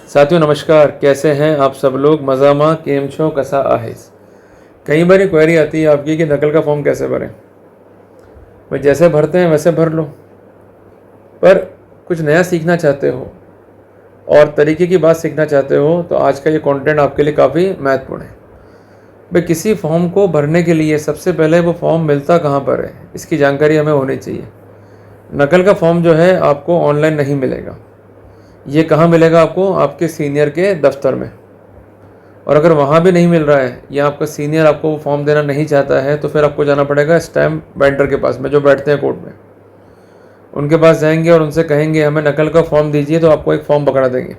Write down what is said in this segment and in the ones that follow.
साथियों नमस्कार, कैसे हैं आप सब लोग। मज़ामा केम छो कसा आहेस। कई बार क्वेरी आती है आपकी कि नकल का फॉर्म कैसे भरें। भाई जैसे भरते हैं वैसे भर लो, पर कुछ नया सीखना चाहते हो और तरीके की बात सीखना चाहते हो तो आज का ये कंटेंट आपके लिए काफ़ी महत्वपूर्ण है। भाई किसी फॉर्म को भरने के लिए सबसे पहले वो फॉर्म मिलता कहाँ पर है, इसकी जानकारी हमें होनी चाहिए। नकल का फॉर्म जो है आपको ऑनलाइन नहीं मिलेगा। ये कहाँ मिलेगा आपको? आपके सीनियर के दफ्तर में। और अगर वहाँ भी नहीं मिल रहा है या आपका सीनियर आपको वो फॉर्म देना नहीं चाहता है तो फिर आपको जाना पड़ेगा स्टैम्प वेंडर के पास में, जो बैठते हैं कोर्ट में। उनके पास जाएंगे और उनसे कहेंगे हमें नकल का फॉर्म दीजिए, तो आपको एक फ़ॉर्म पकड़ा देंगे।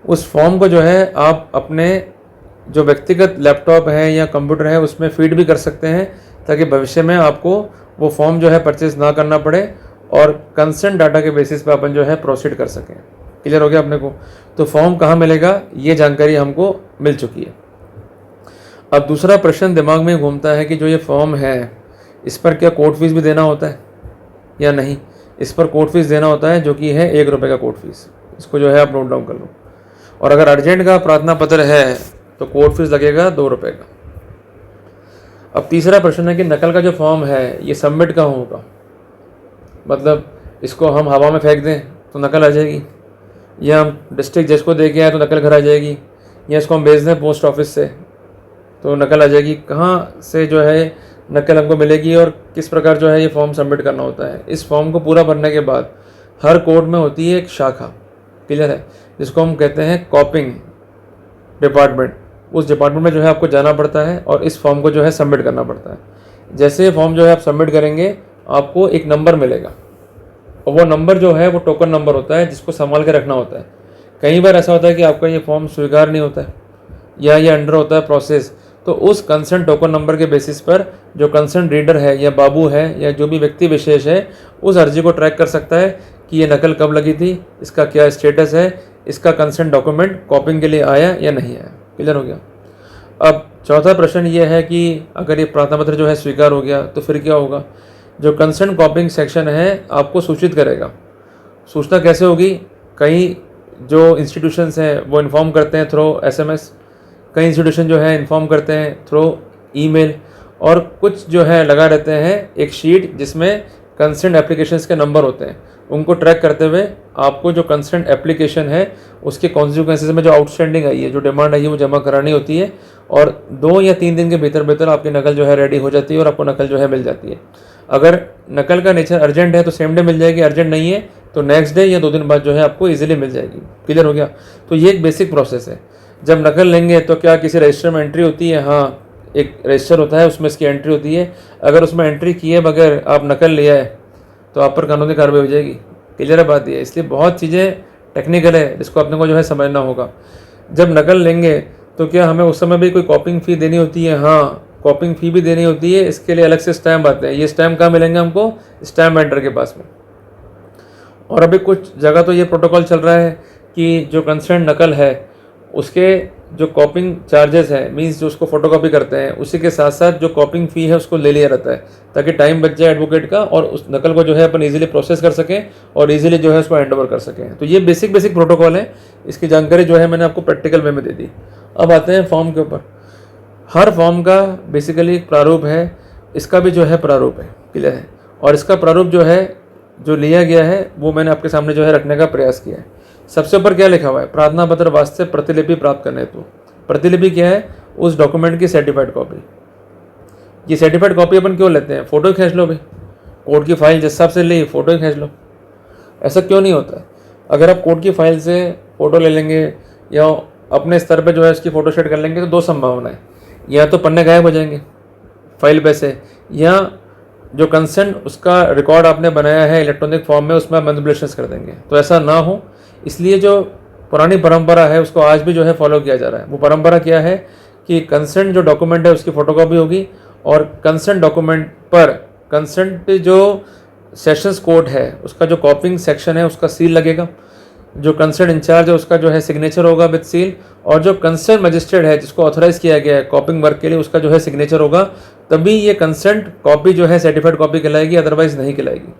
उस फॉर्म को जो है आप अपने जो व्यक्तिगत लैपटॉप है या कंप्यूटर है उसमें फीड भी कर सकते हैं, ताकि भविष्य में आपको वो फॉर्म जो है परचेज ना करना पड़े और कंसेंट डाटा के बेसिस पे अपन जो है प्रोसीड कर सकें। क्लियर हो गया अपने को? तो फॉर्म कहाँ मिलेगा ये जानकारी हमको मिल चुकी है। अब दूसरा प्रश्न दिमाग में घूमता है कि जो ये फॉर्म है इस पर क्या कोर्ट फीस भी देना होता है या नहीं। इस पर कोर्ट फीस देना होता है, जो कि है ₹1 का कोर्ट फीस। इसको जो है आप नोट डाउन कर लो। और अगर अर्जेंट का प्रार्थना पत्र है तो कोर्ट फीस लगेगा ₹2 का। अब तीसरा प्रश्न है कि नकल का जो फॉर्म है ये सबमिट कहाँ होगा। मतलब इसको हम हवा में फेंक दें तो नकल आ जाएगी, या हम डिस्ट्रिक्ट जज को दे के आए तो नकल घर आ जाएगी, या इसको हम भेज दें पोस्ट ऑफिस से तो नकल आ जाएगी। कहाँ से जो है नकल हमको मिलेगी और किस प्रकार जो है ये फॉर्म सबमिट करना होता है। इस फॉर्म को पूरा भरने के बाद हर कोर्ट में होती है एक शाखा, क्लियर है, जिसको हम कहते हैं कॉपिंग डिपार्टमेंट। उस डिपार्टमेंट में जो है आपको जाना पड़ता है और इस फॉर्म को जो है सबमिट करना पड़ता है। जैसे ये फॉर्म जो है आप सबमिट करेंगे आपको एक नंबर मिलेगा, और वो नंबर जो है वो टोकन नंबर होता है जिसको संभाल के रखना होता है। कई बार ऐसा होता है कि आपका ये फॉर्म स्वीकार नहीं होता है या ये अंडर होता है प्रोसेस, तो उस कंसर्न टोकन नंबर के बेसिस पर जो कंसर्न रीडर है या बाबू है या जो भी व्यक्ति विशेष है उस अर्जी को ट्रैक कर सकता है कि ये नकल कब लगी थी, इसका क्या स्टेटस है, इसका कंसर्न डॉक्यूमेंट कॉपिंग के लिए आया या नहीं आया। क्लियर हो गया? अब चौथा प्रश्न ये है कि अगर ये प्रार्थना पत्र जो है स्वीकार हो गया तो फिर क्या होगा। जो कंसर्न कॉपिंग सेक्शन है आपको सूचित करेगा। सूचना कैसे होगी? कई जो इंस्टीट्यूशंस हैं वो इन्फॉर्म करते हैं थ्रू SMS, कई इंस्टीट्यूशन जो है इन्फॉर्म करते हैं थ्रू ईमेल, और कुछ जो है लगा रहते हैं एक शीट जिसमें कंसर्न एप्लीकेशंस के नंबर होते हैं। उनको ट्रैक करते हुए आपको जो कंसर्न एप्लीकेशन है उसके कॉन्सिक्वेंसेस में जो आउटस्टैंडिंग आई है, जो डिमांड आई है, वो जमा करानी होती है। और 2 या 3 दिन के भीतर आपकी नकल जो है रेडी हो जाती है और आपको नकल जो है मिल जाती है। अगर नकल का नेचर अर्जेंट है तो सेम डे मिल जाएगी, अर्जेंट नहीं है तो नेक्स्ट डे या 2 दिन बाद जो है आपको इजीली मिल जाएगी। क्लियर हो गया? तो ये एक बेसिक प्रोसेस है। जब नकल लेंगे तो क्या किसी रजिस्टर में एंट्री होती है? हाँ, एक रजिस्टर होता है, उसमें इसकी एंट्री होती है। अगर उसमें एंट्री किए बगैर आप नकल लिया है तो आप पर कानूनी कार्रवाई हो जाएगी। क्लियर है बात ये? इसलिए बहुत चीज़ें टेक्निकल है जिसको अपने को जो है समझना होगा। जब नकल लेंगे तो क्या हमें उस समय भी कोई कॉपिंग फ़ी देनी होती है? हाँ, कॉपिंग फ़ी भी देनी होती है। इसके लिए अलग से स्टैम्प आते हैं। ये स्टैम्प कहाँ मिलेंगे हमको? स्टैम्प वेंडर के पास में। और अभी कुछ जगह तो ये प्रोटोकॉल चल रहा है कि जो कंसर्न नकल है उसके जो कॉपिंग चार्जेस हैं, मींस जो उसको फोटोकॉपी करते हैं, उसी के साथ साथ जो कॉपिंग फ़ी है उसको ले लिया रहता है, ताकि टाइम बच जाए एडवोकेट का और उस नकल को जो है अपन इजीली प्रोसेस कर सकें और इजीली जो है उसको हैंड ओवर कर सकें। तो ये बेसिक प्रोटोकॉल है। इसकी जानकारी जो है मैंने आपको प्रैक्टिकल वे में दे दी। अब आते हैं फॉर्म के ऊपर। हर फॉर्म का बेसिकली एक प्रारूप है, इसका भी जो है प्रारूप है। क्लियर है? और इसका प्रारूप जो है जो लिया गया है वो मैंने आपके सामने जो है रखने का प्रयास किया है। सबसे ऊपर क्या लिखा हुआ है? प्रार्थना पत्र वास्ते प्रतिलिपि प्राप्त करने हेतु। प्रतिलिपि क्या है? उस डॉक्यूमेंट की सर्टिफाइड कॉपी। ये सर्टिफाइड कॉपी अपन क्यों लेते हैं? फ़ोटो खींच लो भाई, कोर्ट की फाइल जिस हिसाब से ली फ़ोटो ही खींच लो। ऐसा क्यों नहीं होता? अगर आप कोर्ट की फाइल से फ़ोटो ले लेंगे या अपने स्तर पे जो है उसकी फ़ोटो शेयर कर लेंगे तो 2 संभावनाएं, या तो पन्ने गायब हो जाएंगे फाइल पे से, या जो कंसेंट उसका रिकॉर्ड आपने बनाया है इलेक्ट्रॉनिक फॉर्म में उसमें आप मैनिपुलेशंस कर देंगे। तो ऐसा ना हो, इसलिए जो पुरानी परंपरा है उसको आज भी जो है फॉलो किया जा रहा है। वो परंपरा क्या है कि कंसेंट जो डॉक्यूमेंट है उसकी फ़ोटोकॉपी होगी और कंसेंट डॉक्यूमेंट पर कंसेंट जो सेशंस कोर्ट है उसका जो कॉपिंग सेक्शन है उसका सील लगेगा, जो कंसर्न इंचार्ज है उसका जो है सिग्नेचर होगा विद सील, और जो कंसर्न मजिस्ट्रेट है जिसको ऑथराइज किया गया है कॉपिंग वर्क के लिए उसका जो है सिग्नेचर होगा। तभी ये कंसेंट कॉपी जो है सर्टिफाइड कॉपी कहलाएगी, अदरवाइज नहीं कहलाएगी।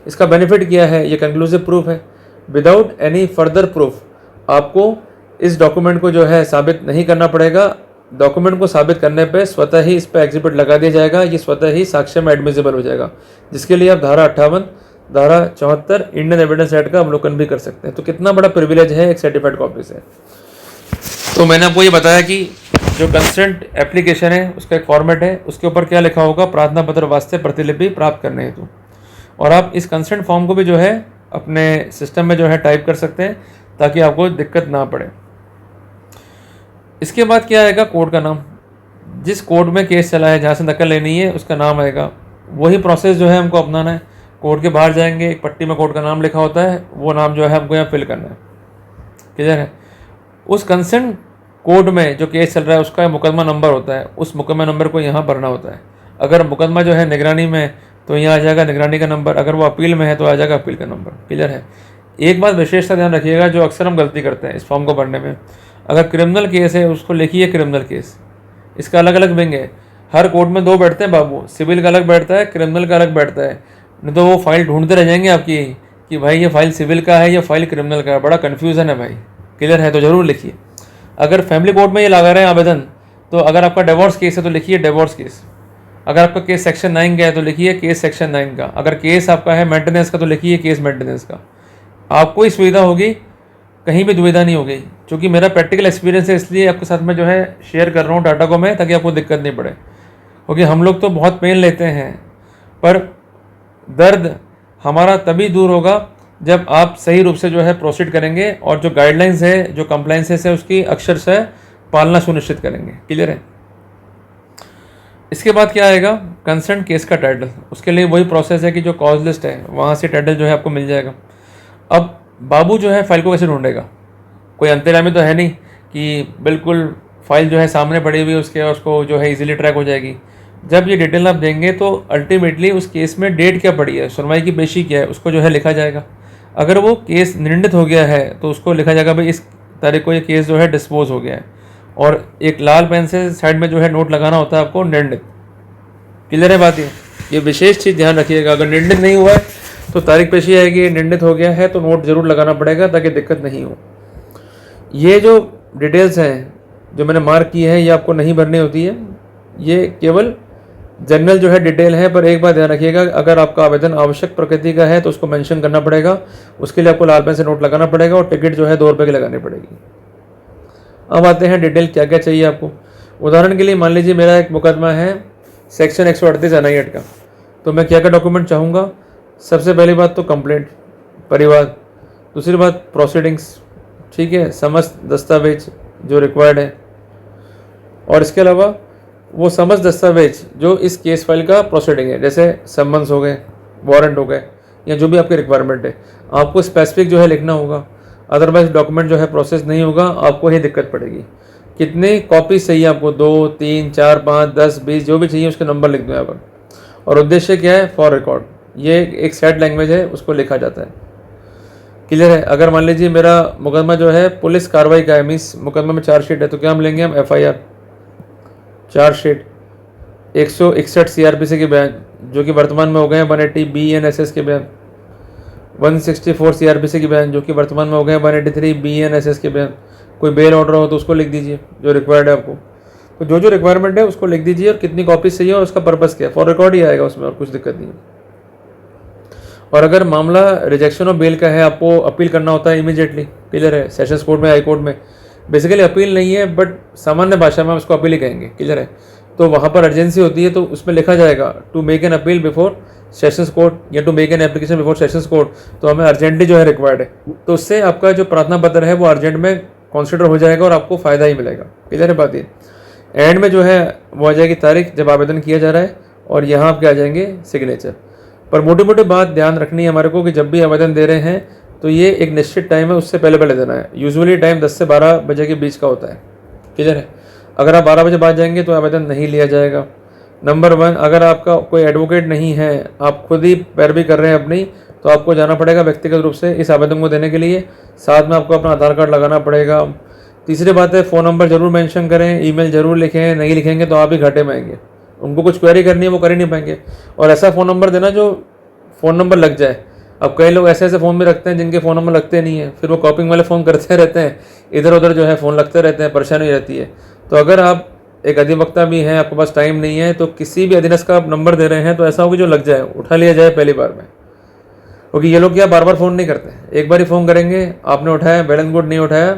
इसका बेनिफिट क्या है? ये कंक्लूसिव प्रूफ है। विदाउट एनी फर्दर प्रूफ आपको इस डॉक्यूमेंट को जो है साबित नहीं करना पड़ेगा। डॉक्यूमेंट को साबित करने पे स्वतः ही इस पर एग्जिबिट लगा दिया जाएगा, ये स्वतः ही साक्ष्य में एडमिसिबल हो जाएगा, जिसके लिए आप धारा 58, धारा 74 इंडियन एविडेंस एक्ट का अवलोकन भी कर सकते हैं। तो कितना बड़ा प्रिविलेज है एक सर्टिफाइड कॉपी से। तो मैंने आपको ये बताया कि जो कंसेंट एप्लीकेशन है उसका एक फॉर्मेट है, उसके ऊपर क्या लिखा होगा, प्रार्थना पत्र वास्ते प्रतिलिपि प्राप्त करने हेतु। और आप इस कंसेंट फॉर्म को भी जो है अपने सिस्टम में जो है टाइप कर सकते हैं ताकि आपको दिक्कत ना पड़े। इसके बाद क्या आएगा, कोर्ट का नाम। जिस कोर्ट में केस चला है, जहाँ से नकल लेनी है, उसका नाम आएगा। वही प्रोसेस जो है हमको अपनाना है। कोर्ट के बाहर जाएंगे, एक पट्टी में कोर्ट का नाम लिखा होता है, वो नाम जो है हमको यहाँ फिल करना है। क्लियर है। उस कंसेंट कोर्ट में जो केस चल रहा है उसका मुकदमा नंबर होता है, उस मुकदमा नंबर को यहाँ भरना होता है। अगर मुकदमा जो है निगरानी में तो यहाँ आ जाएगा निगरानी का नंबर, अगर वो अपील में है तो आ जाएगा अपील का नंबर। क्लियर है। एक बात विशेषता ध्यान रखिएगा, जो अक्सर हम गलती करते हैं इस फॉर्म को भरने में, अगर क्रिमिनल केस है उसको लिखिए क्रिमिनल केस। इसका अलग अलग विंग है। हर कोर्ट में 2 बैठते हैं बाबू, सिविल का अलग बैठता है, क्रिमिनल का अलग बैठता है। नहीं तो वो फाइल ढूंढते रह जाएंगे आपकी कि भाई ये फाइल सिविल का है या फाइल क्रिमिनल का है, बड़ा कन्फ्यूज़न है भाई। क्लियर है। तो ज़रूर लिखिए। अगर फैमिली कोर्ट में ये लगा रहे हैं आवेदन, तो अगर आपका डिवोर्स केस है तो लिखिए डिवोर्स केस। अगर आपका केस सेक्शन 9 का है तो लिखिए केस सेक्शन 9 का। अगर केस आपका है मेंटेनेंस का तो लिखिए केस मेंटेनेंस का। आपको ही सुविधा होगी, कहीं भी दुविधा नहीं होगी। क्योंकि मेरा प्रैक्टिकल एक्सपीरियंस है, इसलिए आपके साथ में जो है शेयर कर रहा हूँ डाटा को मैं, ताकि आपको दिक्कत नहीं पड़े। क्योंकि हम लोग तो बहुत पेन लेते हैं, पर दर्द हमारा तभी दूर होगा जब आप सही रूप से जो है प्रोसीड करेंगे और जो गाइडलाइंस है, जो कंप्लाइंसेस है, उसकी अक्षरशः पालना सुनिश्चित करेंगे। क्लियर है। इसके बाद क्या आएगा, कंसर्न केस का टाइटल। उसके लिए वही प्रोसेस है कि जो कॉज लिस्ट है वहाँ से टाइटल जो है आपको मिल जाएगा। अब बाबू जो है फाइल को कैसे ढूंढेगा, कोई अंतर्यामी तो है नहीं कि बिल्कुल फाइल जो है सामने पड़ी हुई उसके उसको जो है इजीली ट्रैक हो जाएगी। जब ये डिटेल आप देंगे तो अल्टीमेटली उस केस में डेट क्या पड़ी है, सुनवाई की पेशी क्या है, उसको जो है लिखा जाएगा। अगर वो केस निर्णित हो गया है तो उसको लिखा जाएगा भाई इस तारीख को ये केस जो है डिस्पोज हो गया है, और एक लाल पेन से साइड में जो है नोट लगाना होता है आपको, निर्णित। क्लियर है बात। ये विशेष चीज़ ध्यान रखिएगा, अगर निर्णित नहीं हुआ है तो तारीख पेशी आएगी, निर्णित हो गया है तो नोट जरूर लगाना पड़ेगा ताकि दिक्कत नहीं हो। ये जो डिटेल्स हैं जो मैंने मार्क की है, ये आपको नहीं भरनी होती है, ये केवल जनरल जो है डिटेल है। पर एक बात ध्यान रखिएगा, अगर आपका आवेदन आवश्यक प्रकृति का है तो उसको मेंशन करना पड़ेगा। उसके लिए आपको लाल पेन से नोट लगाना पड़ेगा और टिकट जो है 2 रुपये की लगानी पड़ेगी। अब आते हैं डिटेल क्या क्या चाहिए आपको। उदाहरण के लिए मान लीजिए मेरा एक मुकदमा है सेक्शन 138 NI एक्ट का, तो मैं क्या क्या डॉक्यूमेंट चाहूँगा। सबसे पहली बात तो कंप्लेंट, परिवार। दूसरी बात प्रोसीडिंग्स, ठीक है, समस्त दस्तावेज जो रिक्वायर्ड है, और इसके अलावा वो समस्त दस्तावेज जो इस केस फाइल का प्रोसीडिंग है, जैसे समन्स हो गए, वारंट हो गए, या जो भी आपकी रिक्वायरमेंट है, आपको स्पेसिफिक जो है लिखना होगा। अदरवाइज डॉक्यूमेंट जो है प्रोसेस नहीं होगा, आपको ही दिक्कत पड़ेगी। कितने कॉपीज चाहिए आपको, 2, 3, 4, 5, 10, 20 जो भी चाहिए उसके नंबर लिख दो यहाँ पर। और उद्देश्य क्या है, फॉर रिकॉर्ड। ये एक सेट लैंग्वेज है, उसको लिखा जाता है। क्लियर है। अगर मान लीजिए मेरा मुकदमा जो है पुलिस कार्रवाई का है, मीन्स मुकदमा में चार्जशीट है, तो क्या हम लेंगे, हम FIR, चार्जशीट, 161 CRPC के बयान जो कि वर्तमान में हो गए हैं 180 BNSS के बयान, 164 CRPC के बयान जो कि वर्तमान में हो गए हैं 183 BNSS के बयान। कोई बेल ऑर्डर हो तो उसको लिख दीजिए जो रिक्वायर्ड है आपको। तो जो जो रिक्वायरमेंट है उसको लिख दीजिए और कितनी कॉपीज चाहिए और उसका पर्पस क्या है, फॉर रिकॉर्ड ही आएगा उसमें, और कुछ दिक्कत नहीं है। और अगर मामला रिजेक्शन ऑफ बेल का है, आपको अपील करना होता है इमीडिएटली। क्लियर है। सेशंस कोर्ट में, हाई कोर्ट में बेसिकली अपील नहीं है, बट सामान्य भाषा में हम उसको अपील ही कहेंगे। क्लियर है। तो वहाँ पर अर्जेंसी होती है, तो उसमें लिखा जाएगा to make an appeal before sessions court या to make an application before sessions court. तो हमें अर्जेंटली जो है रिक्वायर्ड है, तो उससे आपका जो प्रार्थना पत्र है वो अर्जेंट में कंसिडर हो जाएगा और आपको फ़ायदा ही मिलेगा। क्लियर है बात। ये एंड में जो है वो आ जाएगी तारीख जब आवेदन किया जा रहा है, और यहाँ आपके आ जाएंगे सिग्नेचर। पर मोटी मोटी बात ध्यान रखनी है हमारे को कि जब भी आवेदन दे रहे हैं तो ये एक निश्चित टाइम है, उससे पहले पहले देना है। यूजुअली टाइम 10 से 12 बजे के बीच का होता है। क्लियर है। अगर आप 12 बजे बाद जाएंगे तो आवेदन नहीं लिया जाएगा। नंबर 1, अगर आपका कोई एडवोकेट नहीं है, आप खुद ही पैरवी कर रहे हैं अपनी, तो आपको जाना पड़ेगा व्यक्तिगत रूप से इस आवेदन को देने के लिए। साथ में आपको अपना आधार कार्ड लगाना पड़ेगा। तीसरी बात है, फ़ोन नंबर जरूर मेंशन करें, ईमेल जरूर लिखें। नहीं लिखेंगे तो आप ही घाटे में आएंगे। उनको कुछ क्वेरी करनी है वो कर ही नहीं पाएंगे। और ऐसा फ़ोन नंबर देना जो फ़ोन नंबर लग जाए। अब कई लोग ऐसे ऐसे फ़ोन भी रखते हैं जिनके फ़ोन नंबर लगते नहीं है, फिर वो कॉपिंग वाले फ़ोन करते रहते हैं, इधर उधर जो है फ़ोन लगते रहते हैं, परेशानी रहती है। तो अगर आप एक अधिवक्ता भी हैं, आपके पास टाइम नहीं है, तो किसी भी अधिनस्थ का आप नंबर दे रहे हैं तो ऐसा हो कि जो लग जाए, उठा लिया जाए पहली बार में। क्योंकि ये लोग क्या बार बार फ़ोन नहीं करते, एक बार ही फ़ोन करेंगे, आपने उठाया, वेल एंड गुड, नहीं उठाया,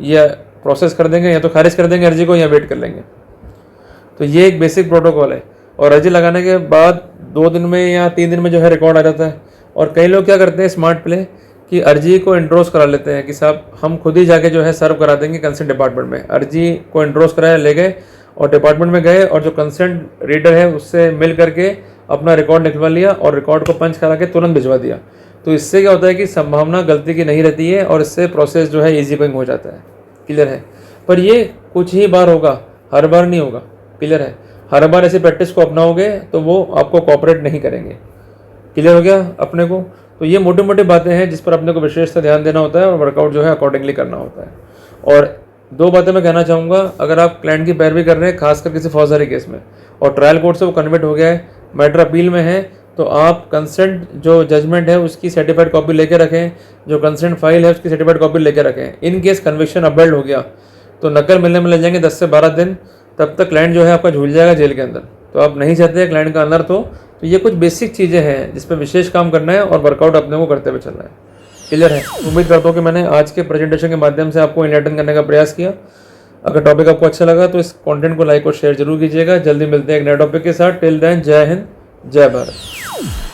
या प्रोसेस कर देंगे, या तो खारिज कर देंगे अर्जी को, या वेट कर लेंगे। तो ये एक बेसिक प्रोटोकॉल है। और अर्जी लगाने के बाद 2 दिन में या 3 दिन में जो है रिकॉर्ड आ जाता है। और कई लोग क्या करते हैं स्मार्ट प्ले कि अर्जी को इंट्रोस करा लेते हैं कि साहब हम खुद ही जाके जो है सर्व करा देंगे कंसर्न डिपार्टमेंट में। अर्जी को इंट्रोस कराया, ले गए और डिपार्टमेंट में गए और जो कंसर्न रीडर है उससे मिल करके अपना रिकॉर्ड निकलवा लिया और रिकॉर्ड को पंच करा के तुरंत भिजवा दिया। तो इससे क्या होता है कि संभावना गलती की नहीं रहती है और इससे प्रोसेस जो है ईजी गोइंग हो जाता है। क्लियर है? पर ये कुछ ही बार होगा, हर बार नहीं होगा। क्लियर है? हर बार ऐसी प्रैक्टिस को अपनाओगे तो वो आपको कोऑपरेट नहीं करेंगे। क्लियर हो गया अपने को? तो ये मोटी मोटी बातें हैं जिस पर अपने को विशेष से ध्यान देना होता है और वर्कआउट जो है अकॉर्डिंगली करना होता है। और 2 बातें मैं कहना चाहूँगा, अगर आप क्लाइंट की पैरवी कर रहे हैं खासकर किसी फौजदारी केस में और ट्रायल कोर्ट से वो कन्वर्ट हो गया है, मैटर अपील में है, तो आप कंसेंट जो जजमेंट है उसकी सर्टिफाइड कॉपी लेके रखें, जो कंसेंट फाइल है उसकी सर्टिफाइड कॉपी लेके रखें। इन केस कन्विक्शन अपहेल्ड हो गया तो नकल मिलने में लग जाएंगे 10 से 12 दिन, तब तक क्लाइंट जो है आपका झूल जाएगा जेल के अंदर। तो आप नहीं चाहते क्लाइंट का अनर्थ हो। तो ये कुछ बेसिक चीज़ें हैं जिस पर विशेष काम करना है और वर्कआउट अपने को करते हुए चलना है। क्लियर है? उम्मीद करता हूँ कि मैंने आज के प्रेजेंटेशन के माध्यम से आपको इनलाइटन करने का प्रयास किया। अगर टॉपिक आपको अच्छा लगा तो इस कंटेंट को लाइक और शेयर जरूर कीजिएगा। जल्दी मिलते हैं एक नए टॉपिक के साथ। टिल देन, जय हिंद, जय भारत।